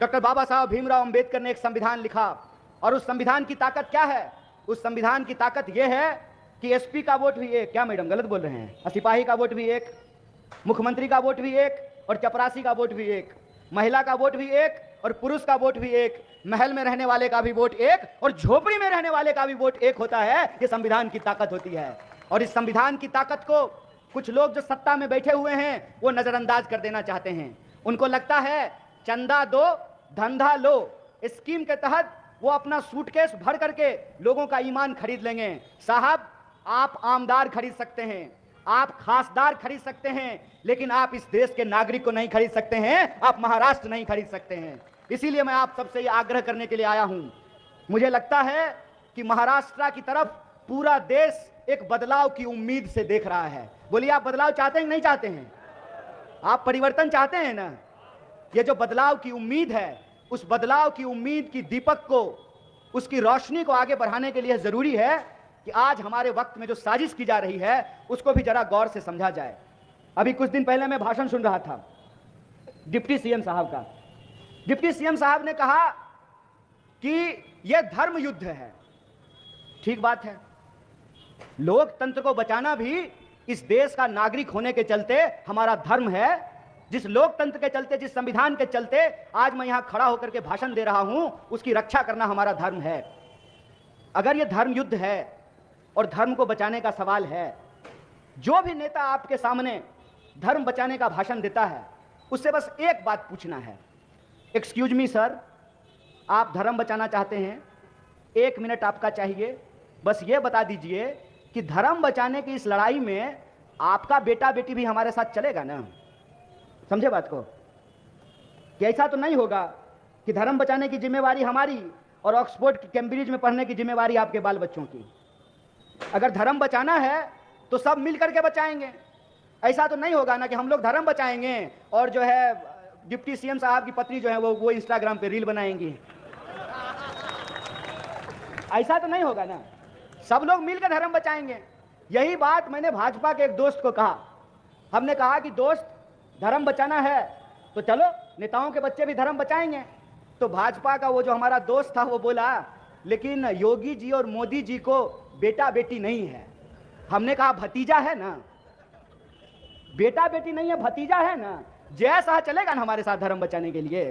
Doctor बाबा साहब भीमराव अंबेडकर ने एक संविधान लिखा और उस संविधान की ताकत क्या है? उस संविधान की ताकत यह है कि एसपी का वोट भी एक, क्या मैडम गलत बोल रहे हैं, सिपाही का वोट भी एक, मुख्यमंत्री का वोट भी एक और चपरासी का वोट भी एक, महिला का वोट भी एक और पुरुष का वोट भी एक, महल में रहने वाले का भी वोट एक और झोपड़ी में रहने वाले का भी वोट एक होता है। ये संविधान की ताकत होती है। और इस संविधान की ताकत को कुछ लोग जो सत्ता में बैठे हुए हैं वो नजरअंदाज कर देना चाहते हैं। उनको लगता है चंदा दो धंधा लो स्कीम के तहत वो अपना सूटकेस भर करके लोगों का ईमान खरीद लेंगे। साहब, आप आमदार खरीद सकते हैं, आप खासदार खरीद सकते हैं, लेकिन आप इस देश के नागरिक को नहीं खरीद सकते हैं, आप महाराष्ट्र नहीं खरीद सकते हैं। इसीलिए मैं आप सबसे ये आग्रह करने के लिए आया हूं। मुझे लगता है कि महाराष्ट्र की तरफ पूरा देश एक बदलाव की उम्मीद से देख रहा है। बोलिए, आप बदलाव चाहते हैं कि नहीं चाहते हैं? आप परिवर्तन चाहते हैं ना? ये जो बदलाव की उम्मीद है, उस बदलाव की उम्मीद की दीपक को, उसकी रोशनी को आगे बढ़ाने के लिए जरूरी है कि आज हमारे वक्त में जो साजिश की जा रही है उसको भी जरा गौर से समझा जाए। अभी कुछ दिन पहले मैं भाषण सुन रहा था डिप्टी सीएम साहब का। डिप्टी सीएम साहब ने कहा कि यह धर्म युद्ध है। ठीक बात है, लोकतंत्र को बचाना भी इस देश का नागरिक होने के चलते हमारा धर्म है। जिस लोकतंत्र के चलते, जिस संविधान के चलते आज मैं यहां खड़ा होकर के भाषण दे रहा हूं, उसकी रक्षा करना हमारा धर्म है। अगर यह धर्म युद्ध है और धर्म को बचाने का सवाल है, जो भी नेता आपके सामने धर्म बचाने का भाषण देता है उससे बस एक बात पूछना है, एक्सक्यूज मी सर, आप धर्म बचाना चाहते हैं, 1 मिनट आपका चाहिए, बस ये बता दीजिए कि धर्म बचाने की इस लड़ाई में आपका बेटा बेटी भी हमारे साथ चलेगा ना? समझे बात को? कि ऐसा तो नहीं होगा कि धर्म बचाने की जिम्मेवारी हमारी और ऑक्सफोर्ड कैम्ब्रिज में पढ़ने की जिम्मेवारी आपके बाल बच्चों की। अगर धर्म बचाना है तो सब मिल करके बचाएंगे। ऐसा तो नहीं होगा ना कि हम लोग धर्म बचाएंगे और जो है डिप्टी सीएम साहब की पत्नी जो है वो इंस्टाग्राम पे रील बनाएंगी। ऐसा तो नहीं होगा ना, सब लोग मिलकर धर्म बचाएंगे। यही बात मैंने भाजपा के एक दोस्त को कहा। हमने कहा कि दोस्त, धर्म बचाना है तो चलो नेताओं के बच्चे भी धर्म बचाएंगे। तो भाजपा का वो जो हमारा दोस्त था वो बोला, लेकिन योगी जी और मोदी जी को बेटा बेटी नहीं है। हमने कहा भतीजा है ना, बेटा बेटी नहीं है, भतीजा है ना। जैसा चलेगा ना हमारे साथ धर्म बचाने के लिए।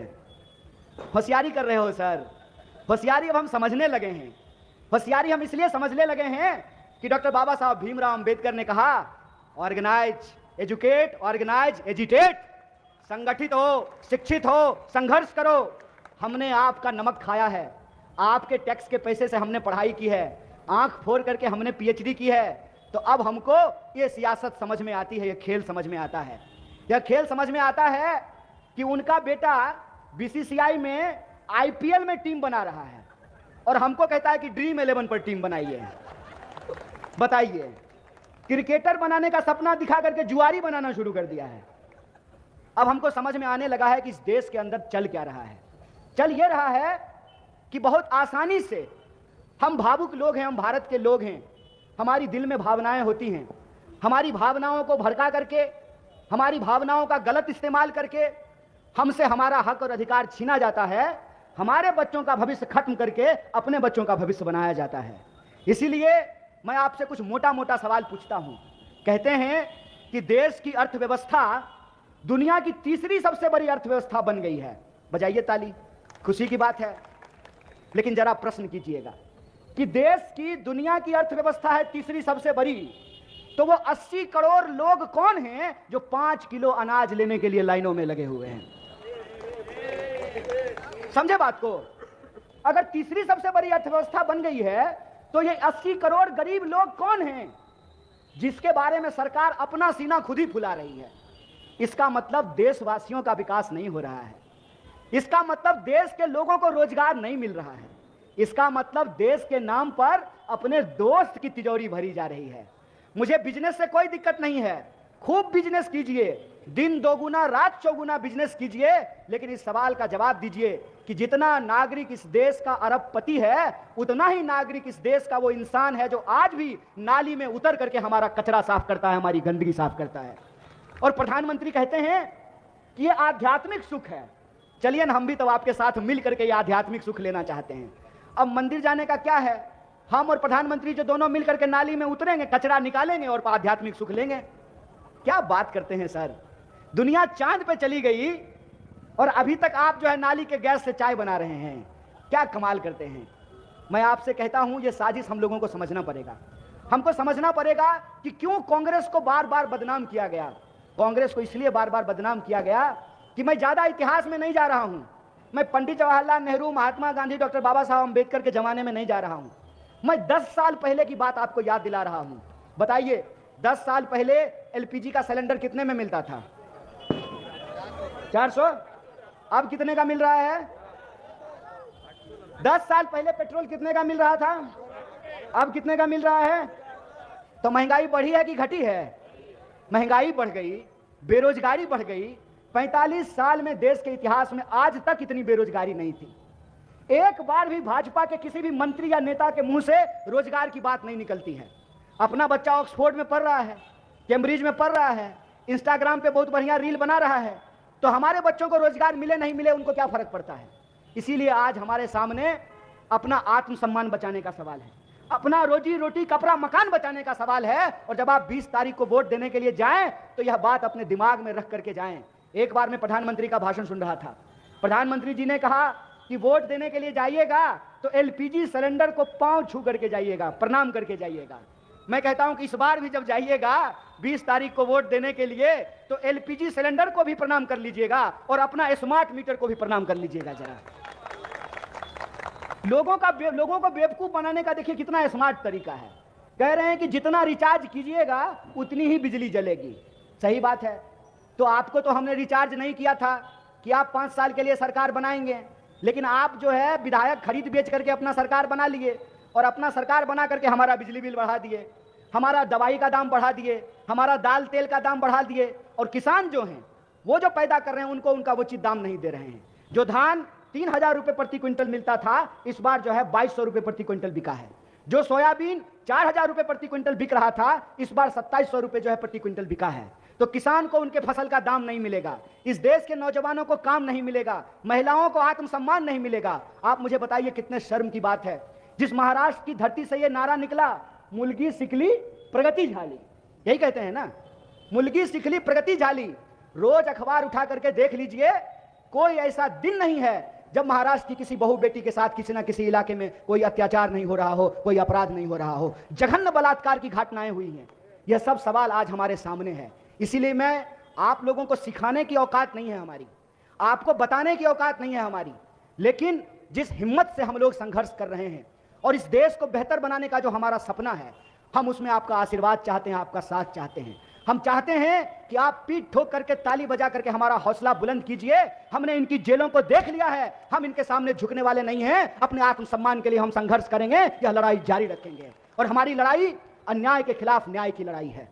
होशियारी कर रहे हो सर, होशियारी अब हम समझने लगे हैं। होशियारी हम इसलिए समझने लगे हैं कि डॉक्टर बाबा साहब भीमराव अंबेडकर ने कहा, ऑर्गेनाइज एजुकेट ऑर्गेनाइज एजिटेट, संगठित हो, शिक्षित हो, संघर्ष करो। हमने आपका नमक खाया है, आपके टैक्स के पैसे से हमने पढ़ाई की है, आंख फोड़ करके हमने पीएचडी की है। तो अब हमको ये सियासत समझ में आती है, ये खेल समझ में आता है। यह खेल समझ में आता है कि उनका बेटा बीसीसीआई में आईपीएल में टीम बना रहा है और हमको कहता है कि ड्रीम 11 पर टीम बनाइए। बताइए, क्रिकेटर बनाने का सपना दिखा करके जुआरी बनाना शुरू कर दिया है। अब हमको समझ में आने लगा है कि इस देश के अंदर चल क्या रहा है। चल ये रहा है कि बहुत आसानी से हम भावुक लोग हैं, हम भारत के लोग हैं, हमारी दिल में भावनाएं होती हैं। हमारी भावनाओं को भड़का करके, हमारी भावनाओं का गलत इस्तेमाल करके हमसे हमारा हक और अधिकार छीना जाता है। हमारे बच्चों का भविष्य खत्म करके अपने बच्चों का भविष्य बनाया जाता है। इसीलिए मैं आपसे कुछ मोटा मोटा सवाल पूछता हूं। कहते हैं कि देश की अर्थव्यवस्था दुनिया की तीसरी सबसे बड़ी अर्थव्यवस्था बन गई है। बजाइए ताली, खुशी की बात है। लेकिन जरा प्रश्न कीजिएगा कि देश की दुनिया की अर्थव्यवस्था है तीसरी सबसे बड़ी, तो वो 80 करोड़ लोग कौन हैं जो 5 किलो अनाज लेने के लिए लाइनों में लगे हुए हैं? समझे बात को? अगर तीसरी सबसे बड़ी अर्थव्यवस्था बन गई है तो ये 80 करोड़ गरीब लोग कौन हैं जिसके बारे में सरकार अपना सीना खुद ही फुला रही है? इसका मतलब देशवासियों का विकास नहीं हो रहा है। इसका मतलब देश के लोगों को रोजगार नहीं मिल रहा है। इसका मतलब देश के नाम पर अपने दोस्त की तिजोरी भरी जा रही है। मुझे बिजनेस से कोई दिक्कत नहीं है, खूब बिजनेस कीजिए, दिन दोगुना रात चौगुना बिजनेस कीजिए, लेकिन इस सवाल का जवाब दीजिए कि जितना नागरिक इस देश का अरबपति है उतना ही नागरिक इस देश का वो इंसान है जो आज भी नाली में उतर करके हमारा कचरा साफ करता है, हमारी गंदगी साफ करता है। और प्रधानमंत्री कहते हैं कि ये आध्यात्मिक सुख है। चलिए ना, हम भी तो आपके साथ मिल करके ये आध्यात्मिक सुख लेना चाहते हैं। अब मंदिर जाने का क्या है, हम और प्रधानमंत्री जो दोनों मिल करके नाली में उतरेंगे, कचरा निकालेंगे और आध्यात्मिक सुख लेंगे। क्या बात करते हैं सर, दुनिया चांद पे चली गई और अभी तक आप जो है नाली के गैस से चाय बना रहे हैं। क्या कमाल करते हैं। मैं आपसे कहता हूं ये साजिश हम लोगों को समझना पड़ेगा। हमको समझना पड़ेगा कि क्यों कांग्रेस को बार बार बदनाम किया गया। कांग्रेस को इसलिए बार बार बदनाम किया गया कि मैं ज्यादा इतिहास में नहीं जा रहा हूं, मैं पंडित जवाहरलाल नेहरू, महात्मा गांधी, डॉक्टर बाबा साहब अम्बेडकर के जमाने में नहीं जा रहा हूं। मैं 10 साल पहले की बात आपको याद दिला रहा हूं। बताइए 10 साल पहले एलपीजी का सिलेंडर कितने में मिलता था? 400। अब कितने का मिल रहा है? 10 साल पहले पेट्रोल कितने का मिल रहा था? अब कितने का मिल रहा है? तो महंगाई बढ़ी है कि घटी है? महंगाई बढ़ गई, बेरोजगारी बढ़ गई। 45 साल में देश के इतिहास में आज तक इतनी बेरोजगारी नहीं थी। एक बार भी भाजपा के किसी भी मंत्री या नेता के मुंह से रोजगार की बात नहीं निकलती है। अपना बच्चा ऑक्सफोर्ड में पढ़ रहा है, कैम्ब्रिज में पढ़ रहा है, इंस्टाग्राम पे बहुत बढ़िया रील बना रहा है, तो हमारे बच्चों को रोजगार मिले नहीं मिले उनको क्या फर्क पड़ता है। इसीलिए आज हमारे सामने अपना आत्मसम्मान बचाने का सवाल है, अपना रोजी रोटी कपड़ा मकान बचाने का सवाल है। और जब आप 20 तारीख को वोट देने के लिए जाएं तो यह बात अपने दिमाग में रख करके जाएं। एक बार मैं प्रधानमंत्री का भाषण सुन रहा था, प्रधानमंत्री जी ने कहा कि वोट देने के लिए जाइएगा तो एलपीजी सिलेंडर को पांव छू करके जाइएगा, प्रणाम करके जाइएगा। मैं कहता हूं कि इस बार भी जब जाइएगा 20 तारीख को वोट देने के लिए तो एलपीजी सिलेंडर को भी प्रणाम कर लीजिएगा और अपना स्मार्ट मीटर को भी प्रणाम कर लीजिएगा। जरा लोगों को बेवकूफ बनाने का देखिए कितना स्मार्ट तरीका है। कह रहे हैं कि जितना रिचार्ज कीजिएगा उतनी ही बिजली जलेगी। सही बात है। तो आपको तो हमने रिचार्ज नहीं किया था कि आप 5 साल के लिए सरकार बनाएंगे, लेकिन आप जो है विधायक खरीद बेच करके अपना सरकार बना लिए और अपना सरकार बना करके हमारा बिजली बिल बढ़ा दिए, हमारा दवाई का दाम बढ़ा दिए, हमारा दाल तेल का दाम बढ़ा दिए। और किसान जो हैं वो जो पैदा कर रहे हैं उनको उनका उचित दाम नहीं दे रहे हैं। जो धान 3000 रुपए प्रति क्विंटल मिलता था इस बार जो है 2200 रुपए प्रति क्विंटल बिका है। जो सोयाबीन 4000 रुपए प्रति क्विंटल बिक रहा था इस बार 2700 रुपए जो है प्रति क्विंटल बिका है। तो किसान को उनके फसल का दाम नहीं मिलेगा, इस देश के नौजवानों को काम नहीं मिलेगा, महिलाओं को आत्मसम्मान नहीं मिलेगा। आप मुझे बताइए कितने शर्म की बात है। जिस महाराष्ट्र की धरती से यह नारा निकला, मुलगी सिकली प्रगति झाली, यही कहते हैं ना, मुलगी सिकली प्रगति झाली। रोज अखबार उठा करके देख लीजिए, कोई ऐसा दिन नहीं है जब महाराष्ट्र की किसी बहू बेटी के साथ किसी ना किसी इलाके में कोई अत्याचार नहीं हो रहा हो, कोई अपराध नहीं हो रहा हो, जघन्य बलात्कार की घटनाएं हुई हैं। यह सब सवाल आज हमारे सामने है। इसीलिए मैं आप लोगों को सिखाने की औकात नहीं है हमारी, आपको बताने की औकात नहीं है हमारी, लेकिन जिस हिम्मत से हम लोग संघर्ष कर रहे हैं और इस देश को बेहतर बनाने का जो हमारा सपना है, हम उसमें आपका आशीर्वाद चाहते हैं, आपका साथ चाहते हैं। हम चाहते हैं कि आप पीठ ठोक करके ताली बजा करके हमारा हौसला बुलंद कीजिए। हमने इनकी जेलों को देख लिया है, हम इनके सामने झुकने वाले नहीं हैं। अपने आत्मसम्मान के लिए हम संघर्ष करेंगे, यह लड़ाई जारी रखेंगे और हमारी लड़ाई अन्याय के खिलाफ न्याय की लड़ाई है।